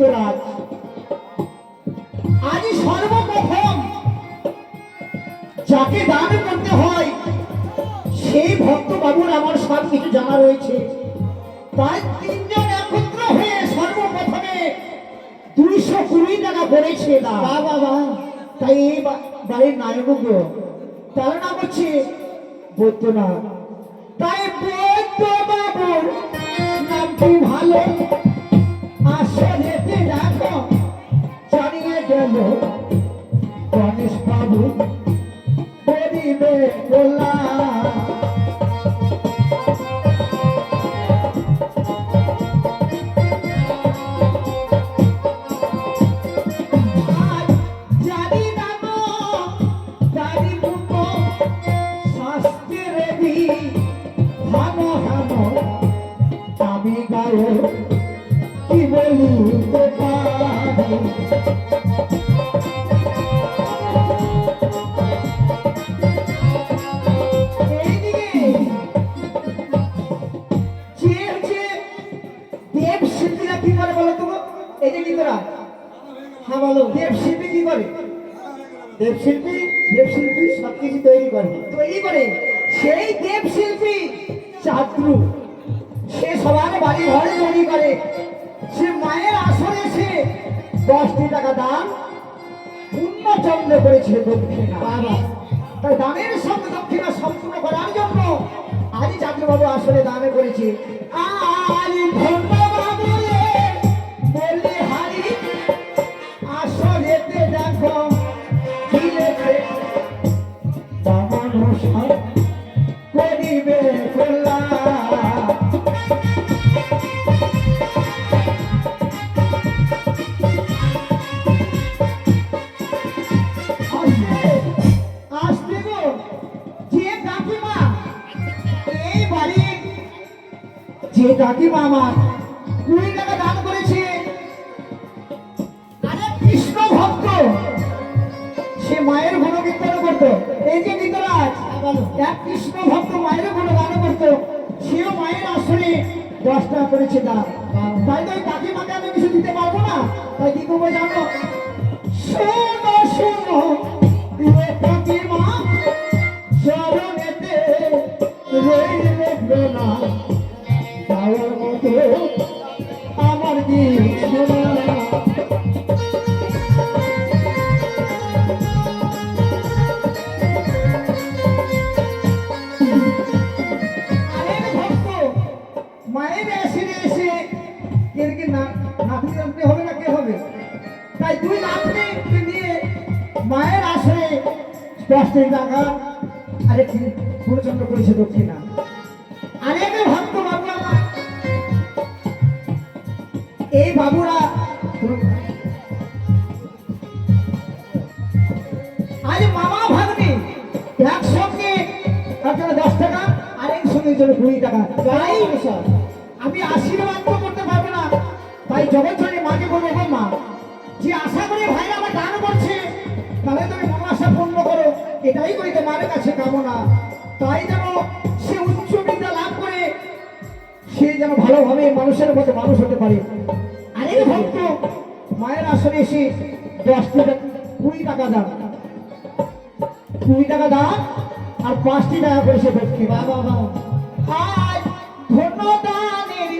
গীতরাজ, আজ সর্বপ্রথম যাকে দান করতে হয় সেই ভক্ত বাবুর আমার সব কিছু জানা রয়েছে। তাই তিনজন একত্র হয়ে সর্বপ্রথমে 220 টাকা করেছে না বাবা। তাই এই বাড়ির নায়ক তার নাম হচ্ছে বৈদ্যনাথ। তাই বৈদ্য বাবুর নামটি ভালো আসলে দেখো জানিয়ে গেল গণেশ বাবু গরিবে গোলা। আমি গায়ে কি বলিতে পারি, দেব শিল্পীরা কি করে বলো তো? এই যে গীতরা, হ্যাঁ বলো, দেব শিল্পী কি করে? দেব শিল্পী সবকিছু তৈরি করে। সেই দেব শিল্পী চাঁদ্রু সে সবার বাড়ি ঘরে তৈরি করে। সে মায়ের আসরে সে 10টি টাকা দান পূর্ণচন্দ্র করেছে দক্ষিণা বাবা। তাই দানের সঙ্গে দক্ষিণা সম্পূর্ণ করার জন্য আজ চাঁদ্রবাবু আসরে দান করেছে। আজ ধন্যবাদ বলে হারি আসরেতে দেখো করিবে খোলা। যে কাকিমা আমার 20 টাকা দান করেছে, আরে কৃষ্ণ ভক্ত সে মায়ের গুণকীর্তন করতো। এই যে গীতরাজ এক কৃষ্ণ ভক্ত মায়ের গুণগান করতো, সেও মায়ের আসলে 10 টাকা করেছে দান। তাই তো কাকিমাকে আমি কিছু দিতে পারবো না, তাই কি করবো জানো? শোনো শোনো কাকিমা চরণেতে রইলে না যাওয়ার মতো আমার মায়ের এসে নাতনি নাতনি হবে না কে হবে? তাই 2 নাতনি নিয়ে মায়ের আসরে 10টি টাকা আরে পূর্ণচন্দ্র করেছে দক্ষিণা। আরেক ভক্ত বাবু আমার, এই বাবুরা আজ মামা ভাগ্নি একসঙ্গে একজনে 10 টাকা আর একসঙ্গে 20 টাকা। তাই আমি আশীর্বাদ তো করতে পারবো না, তাই জগৎজনী মাকে বলবো মা যে আশা করি ভাইরা আমার দান করছে তাহলে তুমি মনোবাসা পূর্ণ করো, এটাই করি তোমার কাছে কামনা। তাই যেন সে উচ্চ বিদ্যা লাভ করে সে যেন ভালোভাবে মানুষের মতো মানুষ হতে পারে। আরেক ভক্ত মায়ের আসলে এসে 20 টাকা দান, 20 টাকা দান আর 5টি টাকা করেছে দক্ষিণ বাবা। আজ ধন্য দানের